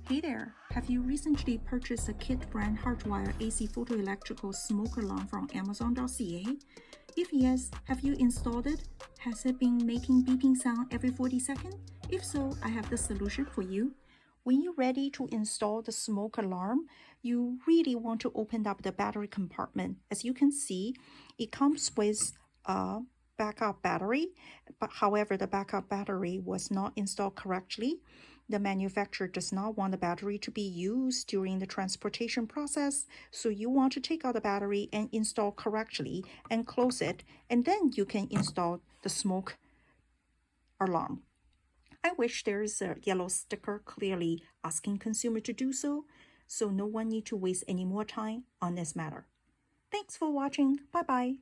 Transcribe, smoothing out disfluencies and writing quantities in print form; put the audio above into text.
Hey there, have you recently purchased a Kidde brand hardwired AC photoelectrical smoke alarm from Amazon.ca? If yes, have you installed it? Has it been making beeping sound every 40 seconds? If so, I have the solution for you. When you're ready to install the smoke alarm, you really want to open up the battery compartment. As you can see, it comes with a backup battery, but however, the backup battery was not installed correctly. The manufacturer does not want the battery to be used during the transportation process, so you want to take out the battery and install correctly and close it, and then you can install the smoke alarm. I wish there is a yellow sticker clearly asking consumer to do so, so no one need to waste any more time on this matter. Thanks for watching. Bye-bye.